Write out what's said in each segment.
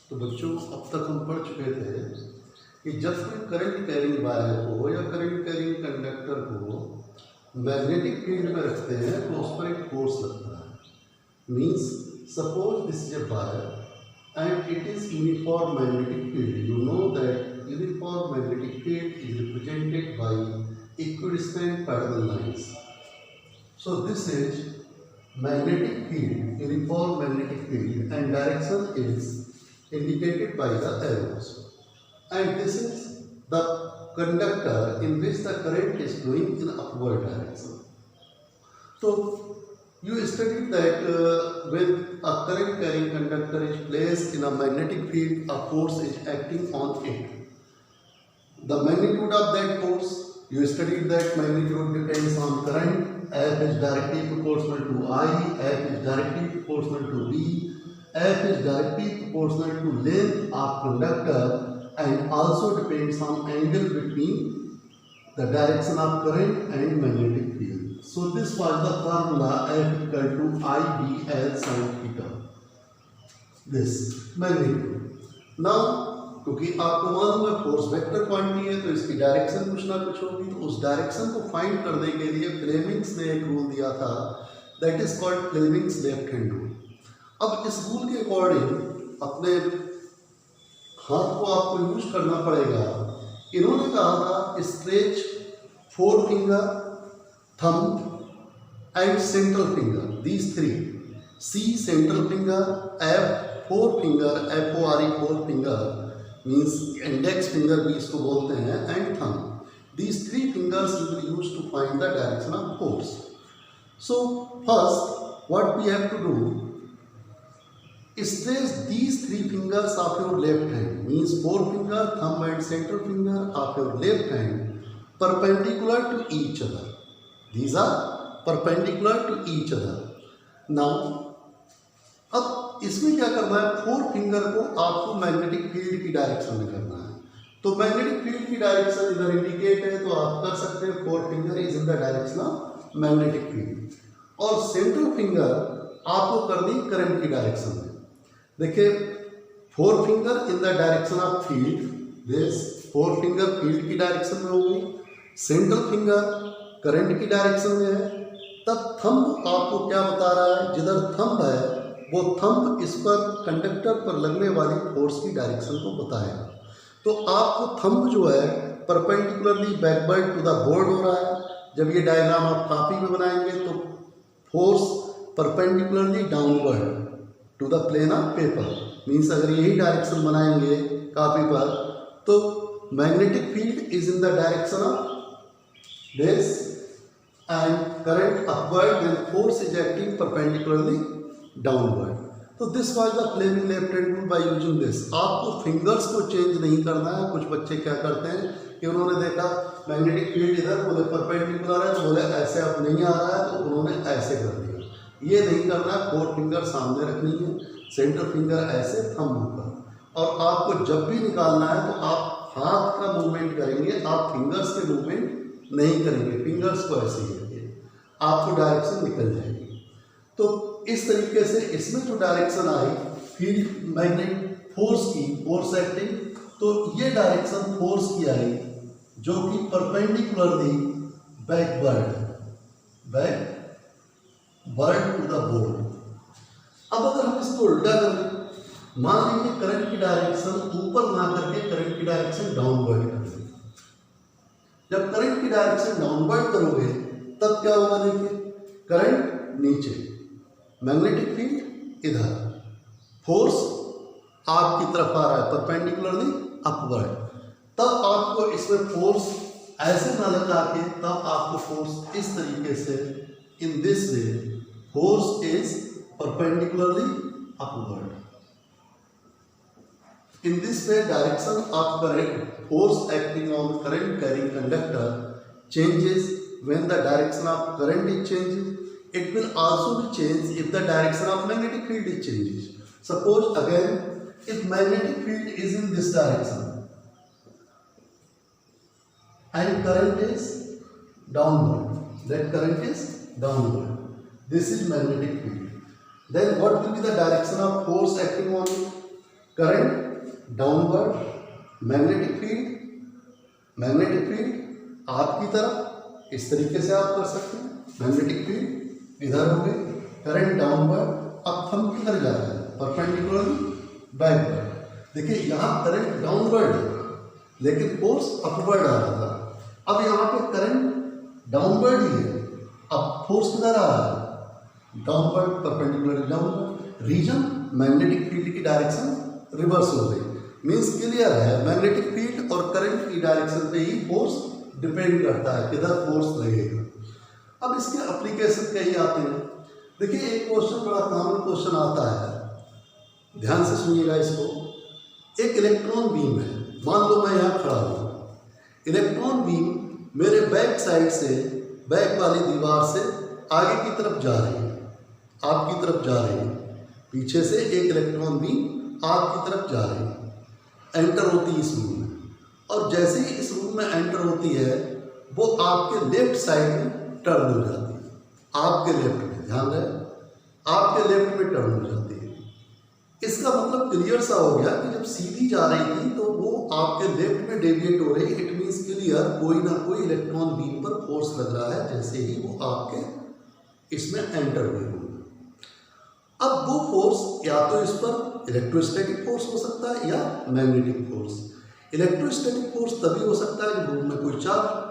तो बच्चों, अब तक हम पढ़ चुके थे कि जब कोई करंट कैरिंग वायर को या करंट कैरिंग कंडक्टर को मैग्नेटिक फील्ड में रखते हैं तो उस पर एक फोर्स लगता है। Means suppose this is a wire and it is uniform magnetic field. You know that uniform magnetic field is represented by equidistant parallel lines. So this is magnetic field, uniform magnetic field, and direction is indicated by the arrows. And this is the conductor in which the current is flowing in upward direction. So you studied that when a current carrying conductor is placed in a magnetic field, a force is acting on it. The magnitude of that force, you studied that magnitude depends on current. F is directly proportional to I, F is directly proportional to B, F is directly proportional to length of conductor and also depends on angle between the direction of current and magnetic field. So this was the formula F equal to IBL sin theta. This magnitude. Now क्योंकि आपको मालूम है force vector quantity है तो इसकी direction कुछ ना कुछ होगी, तो उस डायरेक्शन को फाइंड करने के लिए फ्लेमिंग्स ने एक रूल दिया था, that is called Fleming's left hand rule. अब इस रूल के अकॉर्डिंग अपने हाथ को आपको यूज करना पड़ेगा। इन्होंने कहा था stretch four finger, thumb and central finger, these three. C central finger, F four finger, F-O-R-E four finger means index finger भी इसको बोलते हैं, and thumb. These three fingers you will use to find the direction of force. So first what we have to do is stretch these three fingers of your left hand, means four finger, thumb and central finger of your left hand perpendicular to each other. These are perpendicular to each other. Now, अब इसमें क्या करना है, four finger को आपको magnetic field की direction में करना है। तो मैग्नेटिक फील्ड की डायरेक्शन इधर इंडिकेट है तो आप कर सकते हैं four finger is in the direction of magnetic field, और सेंट्रल फिंगर आपको कर दी करंट की डायरेक्शन में। देखिए, four finger in the direction of field, this four finger field की डायरेक्शन में होगी, सेंट्रल फिंगर करंट की डायरेक्शन में है। तब थंब आपको क्या बता रहा है, जिधर थंब है वो थंब इस पर कंडक्टर पर लगने वाली फोर्स की डायरेक्शन को बताएगा। तो आपको थंब जो है perpendicularly backward to the board हो रहा है। जब ये डायग्राम आप कॉपी में बनाएंगे तो force perpendicularly downward to the plane of paper, means अगर यही डायरेक्शन बनाएंगे कॉपी पर तो magnetic field is in the direction of this and current upward, then force is acting perpendicularly downward. तो this was the Fleming left hand rule by using this. आपको fingers को change नहीं करना है। कुछ बच्चे क्या करते हैं कि उन्होंने देखा मैग्नेटिक फील्ड इधर, बोले परपेंडिकुलर है, तो बोले ऐसे अब नहीं आ रहा है तो उन्होंने ऐसे कर दिया। ये नहीं करना है, फोर फिंगर सामने रखनी है, सेंटर फिंगर ऐसे, थंब ऊपर, और आपको जब भी निकालना है तो आप हाथ का मूवमेंट करेंगे, आप फिंगर्स के मूवमेंट नहीं करेंगे। फिंगर्स को ऐसे ही रखिए, आपको डायरेक्शन निकल जाएगी। तो इस तरीके से इसमें जो डायरेक्शन आई फील्ड मैग्नेट फोर्स की, फोर्स एक्टिंग, तो ये डायरेक्शन फोर्स की आई जो कि perpendicularly backward to the board. अब अगर हम इसको उल्टा करें, मान लीजिए करंट की डायरेक्शन ऊपर ना करके करंट की डायरेक्शन डाउनवर्ड कर दें। जब करंट की डायरेक्शन डाउनवर्ड करोगे तब क्या होगा, देखिए करंट नीचे, मैग्नेटिक फील्ड इधर, फोर्स आपकी तरफ आ रहा है परपेंडिकुलरली अपवर्ड। तब आपको इसमें फोर्स ऐसे ना लगा के, तब आपको फोर्स इस तरीके से, in this way force is perpendicularly upward. In this way, direction of current, force acting on current carrying conductor changes when the direction of current is changing. It will also be changed if the direction of magnetic field is changes. Suppose again, if magnetic field is in this direction and current is downward, that current is downward. This is magnetic field. Then what will be the direction of force acting on it? Current downward, magnetic field आपकी तरफ, इस तरीके से आप कर सकते हैं। Magnetic field इधर हो गई, करंट डाउनवर्ड। अब थंब किधर जा रहा है? Perpendicular backward. देखिए यहाँ करंट डाउनवर्ड है लेकिन फोर्स अपवर्ड आ रहा था। अब यहाँ पे करंट डाउनवर्ड ही है, अब फोर्स किधर आ रहा है? Downward, perpendicular downward. Reason magnetic field की डायरेक्शन रिवर्स हो गई। मीन्स क्लियर है, मैग्नेटिक फील्ड और करंट की डायरेक्शन पे ही फोर्स डिपेंड करता है, किधर फोर्स लगेगा। अब इसके एप्लीकेशन कहीं आते हैं। देखिए एक क्वेश्चन बड़ा कॉमन क्वेश्चन आता है, ध्यान से सुनिएगा इसको। एक इलेक्ट्रॉन बीम है, मान लो मैं यहाँ खड़ा हूँ, इलेक्ट्रॉन बीम मेरे बैक साइड से, बैक वाली दीवार से आगे की तरफ जा रही है, आपकी तरफ जा रही है। पीछे से एक इलेक्ट्रॉन बीम आपकी तरफ जा रही है, एंटर होती है इस रूम में। और जैसे ही इस रूम में एंटर होती है वो आपके लेफ्ट साइड में टर्न हो जाती है, आपके लेफ्ट में, ध्यान रहे, आपके लेफ्ट में टर्न हो जाती है। इसका मतलब क्लियर सा हो गया कि जब सीधी जा रही थी तो वो आपके लेफ्ट में डेविएट हो रही। इट मीन्स क्लियर, कोई ना कोई इलेक्ट्रॉन बीम पर फोर्स लग रहा है जैसे ही वो आपके इसमें एंटर हुई होगी। अब वो फोर्स या तो इस पर इलेक्ट्रोस्टैटिक फोर्स हो सकता है या मैग्नेटिक फोर्स। इलेक्ट्रोस्टैटिक फोर्स तभी हो सकता है जब रूम में कोई चार्ज।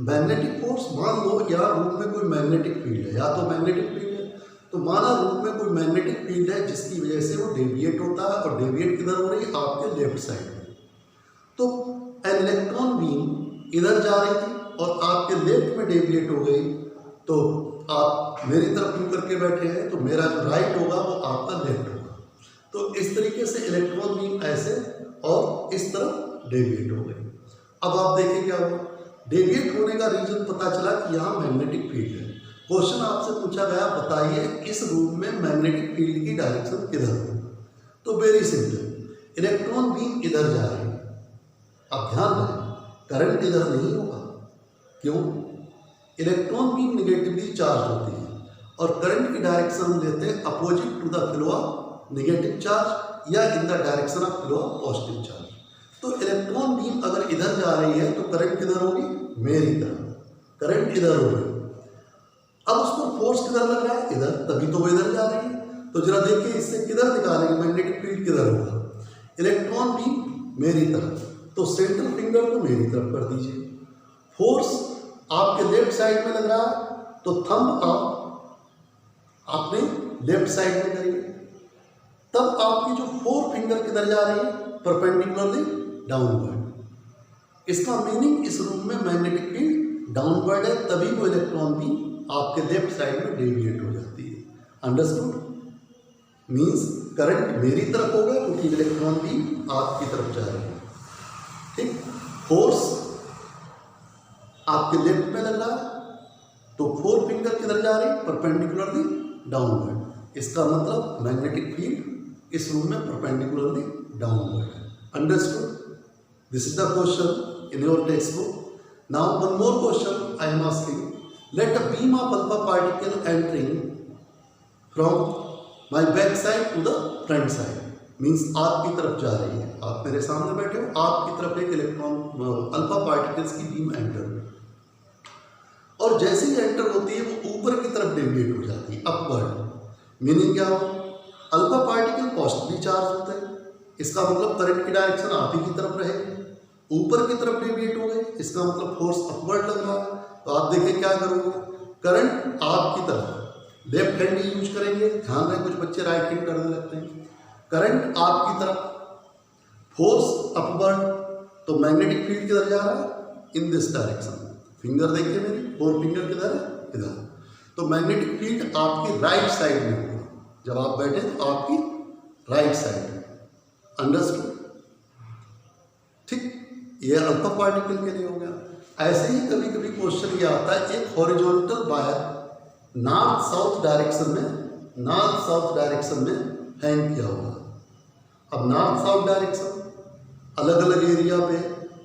मैग्नेटिक फोर्स, मान लो या रूम में कोई मैग्नेटिक फील्ड है, या तो मैग्नेटिक फील्ड है, तो माना रूम में कोई मैग्नेटिक फील्ड है जिसकी वजह से वो डेविएट होता है, और डेविएट किधर हो रही है? आपके लेफ्ट साइड में। तो इलेक्ट्रॉन बीम इधर जा रही थी और आपके लेफ्ट में डेविएट हो गई, तो आप मेरी तरफ यूं करके बैठे हैं तो मेरा जो राइट होगा वो आपका लेफ्ट होगा। तो इस तरीके से इलेक्ट्रॉन बीम ऐसे और इस तरफ डेविएट हो गई। अब आप देखिए क्या हुआ, डेविएट होने का रीजन पता चला कि यहाँ मैग्नेटिक फील्ड है। क्वेश्चन आपसे पूछा गया, बताइए इस रूम में मैग्नेटिक फील्ड की डायरेक्शन किधर है? तो वेरी सिंपल, इलेक्ट्रॉन बीम इधर जा रही है। अब ध्यान रहे, करंट इधर नहीं होगा। क्यों? इलेक्ट्रॉन बीम निगेटिवली चार्ज होती है और करंट की डायरेक्शन हम लेते हैं opposite to the flow of negative charge या in the direction of flow of positive charge. तो इलेक्ट्रॉन बीम अगर इधर जा रही है तो करंट किधर होगी? मेरी तरफ, करंट इधर होगी। अब उस पर फोर्स किधर लग रहा है? इधर, तभी तो वो इधर जा रही है। तो जरा देखिए इससे किधर निकालेंगे, मैग्नेटिक फील्ड किधर होगा? इलेक्ट्रॉन बीम मेरी तरफ, तो सेंट्रल फिंगर को मेरी तरफ कर दीजिए। फोर्स आपके लेफ्ट साइड में लग रहा है तो थंब आप अपने लेफ्ट साइड में करिए। तब आपकी जो फोर फिंगर किधर जा रही है? Perpendicularly downward. इसका मीनिंग इस रूम में मैग्नेटिक फील्ड डाउनवर्ड है, तभी वो इलेक्ट्रॉन बीम आपके लेफ्ट साइड में डेविएट हो जाती है। अंडरस्टूड? मीन्स करंट मेरी तरफ होगा क्योंकि इलेक्ट्रॉन बीम आपकी तरफ जा रही है। ठीक, फोर्स आपके लेफ्ट में लग रहा है तो फोर फिंगर किधर जा रही है? Perpendicularly downward. इसका मतलब मैग्नेटिक फील्ड इस रूम में परपेंडिकुलरली डाउनवर्ड है। Understood? This is the question in your text book. Now one more question I am asking, let a beam of alpha particle entering from my back side to the front side, means आपकी तरफ जा रही है, आप मेरे सामने बैठे हो, आपकी तरफ एक इलेक्ट्रॉन अल्फा पार्टिकल्स की बीम एंटर हुई और जैसे ही एंटर होती है वो ऊपर की तरफ डेविएट हो जाती है, अपवर्ड। मीनिंग क्या हो? अल्फा पार्टिकल पॉजिटिवली चार्ज होता है, इसका मतलब करंट की डायरेक्शन आप ही की तरफ रहेगी। ऊपर की तरफ डेविएट हो गई, इसका मतलब फोर्स अपवर्ड लग रहा है। तो आप देखिए क्या करोगे, करंट आपकी तरफ, लेफ्ट हैंड ही यूज करेंगे, ध्यान रहे कुछ बच्चे राइट हैंड करने लगते हैं। करंट आपकी तरफ, फोर्स अपवर्ड, तो मैग्नेटिक फील्ड किधर जा रहा है? In this direction. फिंगर देखिए मेरी, फोर फिंगर किधर है? इधर। तो मैग्नेटिक फील्ड आपकी राइट साइड में होगा, जब आप बैठे तो आपकी राइट साइड में। अंडरस्टूड? ठीक, ये अल्फा पार्टिकल के लिए हो गया। ऐसे ही कभी कभी क्वेश्चन ये आता है, एक horizontal wire north south direction में हैंग किया हुआ। अब नॉर्थ साउथ डायरेक्शन अलग अलग एरिया पे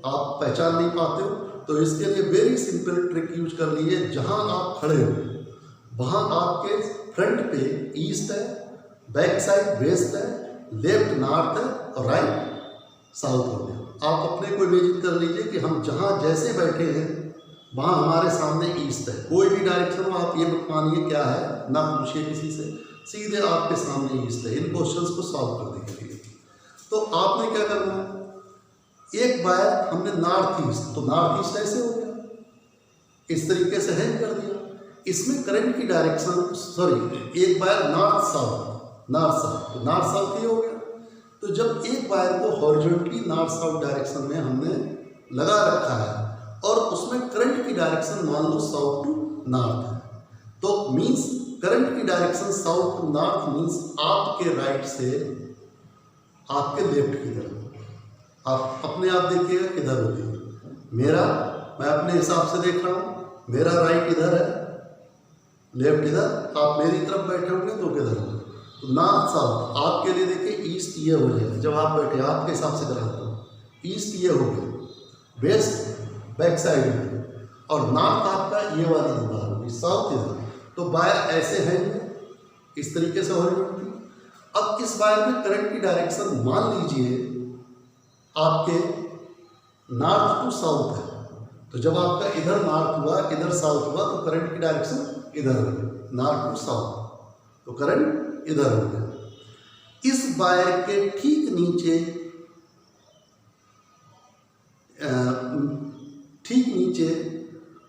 आप पहचान नहीं पाते हो, तो इसके लिए वेरी सिंपल ट्रिक यूज कर लीजिए। जहां आप खड़े हो वहां आपके फ्रंट पे ईस्ट है, बैक साइड वेस्ट है, लेफ्ट नॉर्थ है और राइट साउथ हो गया। आप अपने को इमेजिन कर लीजिए कि हम जहाँ जैसे बैठे हैं वहाँ हमारे सामने ईस्ट है। कोई भी डायरेक्शन हो आप ये मत मानिए क्या है, ना पूछिए किसी से, सीधे आपके सामने ईस्ट है। इन क्वेश्चंस को सॉल्व करने के लिए तो आपने क्या करना है, एक बार हमने नॉर्थ ईस्ट, तो नॉर्थ ईस्ट ऐसे हो गया, इस तरीके से हैंग कर दिया। इसमें करंट की डायरेक्शन सॉरी एक बार नॉर्थ साउथ, नॉर्थ साउथ, तो नॉर्थ साउथ ही हो गया। तो जब एक वायर को हॉरिजॉन्टली नॉर्थ साउथ डायरेक्शन में हमने लगा रखा है और उसमें करंट की डायरेक्शन मान लो साउथ टू नॉर्थ है, तो मीन्स करंट की direction south to north means आपके राइट से आपके लेफ्ट की तरफ। आप अपने आप देखिएगा किधर होगी, मेरा मैं अपने हिसाब से देख रहा हूँ, मेरा राइट इधर है, लेफ्ट इधर, आप मेरी तरफ बैठे होंगे तो किधर होगा, तो नॉर्थ साउथ। आपके लिए देखिए ईस्ट ये हो जाएगा, जब आप बैठे आपके हिसाब से कराता हूँ, ईस्ट ये हो गया, वेस्ट बैक साइड में, और नॉर्थ आपका ये वाली दीवार होगी, साउथ इधर। तो वायर ऐसे है इस तरीके से हॉरिजॉन्टली। अब इस वायर में करंट की डायरेक्शन मान लीजिए आपके नॉर्थ टू साउथ है, तो जब आपका इधर नॉर्थ हुआ इधर साउथ हुआ तो करंट की डायरेक्शन इधर हो गई, नॉर्थ टू साउथ, तो करंट इधर हो गया। इस वायर के ठीक नीचे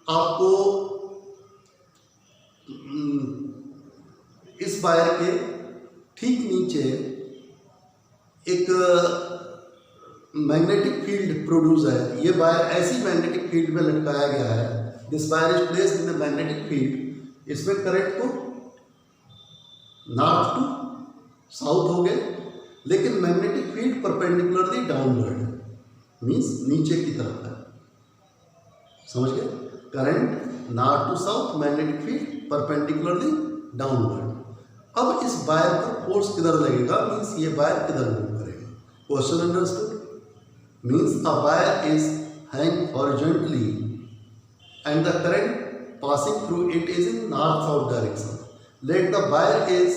आपको इस वायर के ठीक नीचे एक मैग्नेटिक फील्ड प्रोड्यूस है। ये वायर ऐसी मैग्नेटिक फील्ड में लटकाया गया है, this wire is placed in the magnetic field. इसमें करंट को नॉर्थ टू साउथ हो गए, लेकिन magnetic field perpendicularly downward means नीचे की तरफ है, समझ गए। Current north to south, magnetic field perpendicularly downward. अब इस वायर पर फोर्स किधर लगेगा मीन्स ये वायर किधर मूव करेगा। Question understood? Means a wire is hang horizontally and the current passing through it is in north-south direction. Let the wire is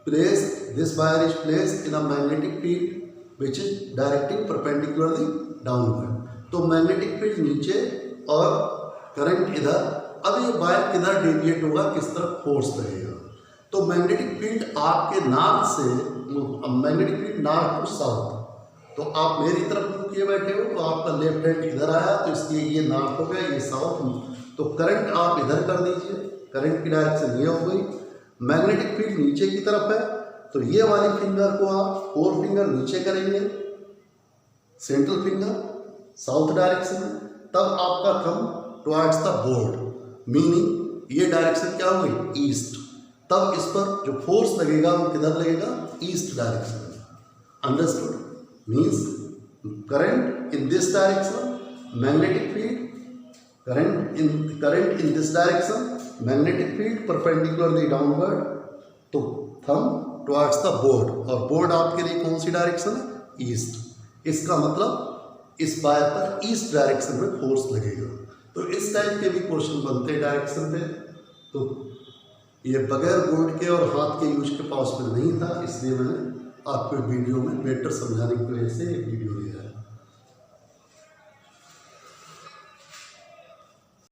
placed, this wire is placed in a magnetic field which is directing perpendicularly downward. तो magnetic field नीचे और current इधर। अब ये wire किधर deviate होगा, किस तरफ फोर्स लगेगा, तो मैग्नेटिक फील्ड आपके नॉर्थ से, magnetic field north to south, तो आप मेरी तरफ मुंह किए बैठे हो तो आपका लेफ्ट हैंड इधर आया, तो इसलिए ये नॉर्थ हो गया, ये साउथ। तो करंट आप इधर कर दीजिए, करंट की डायरेक्शन ये हो गई। मैग्नेटिक फील्ड नीचे की तरफ है, तो ये वाली फिंगर को आप 4 फिंगर नीचे करेंगे, सेंट्रल फिंगर साउथ डायरेक्शन में, तब आपका thumb towards the board, meaning ये डायरेक्शन क्या हो गई, ईस्ट। तब इस पर जो फोर्स लगेगा वो किधर लगेगा, ईस्ट डायरेक्शन में। Understood? Means current in this direction, magnetic field current in this direction, magnetic field perpendicularly downward, तो thumb towards the board, और board आपके लिए कौन सी डायरेक्शन है, ईस्ट। इसका मतलब इस वायर पर ईस्ट डायरेक्शन में फोर्स लगेगा। तो इस टाइप के भी क्वेश्चन बनते हैं डायरेक्शन पे। तो ये बगैर बोर्ड के और हाथ के यूज के पॉसिबल नहीं था, इसलिए मैंने आपको वीडियो में बेटर समझाने की वजह से ये वीडियो दिया है।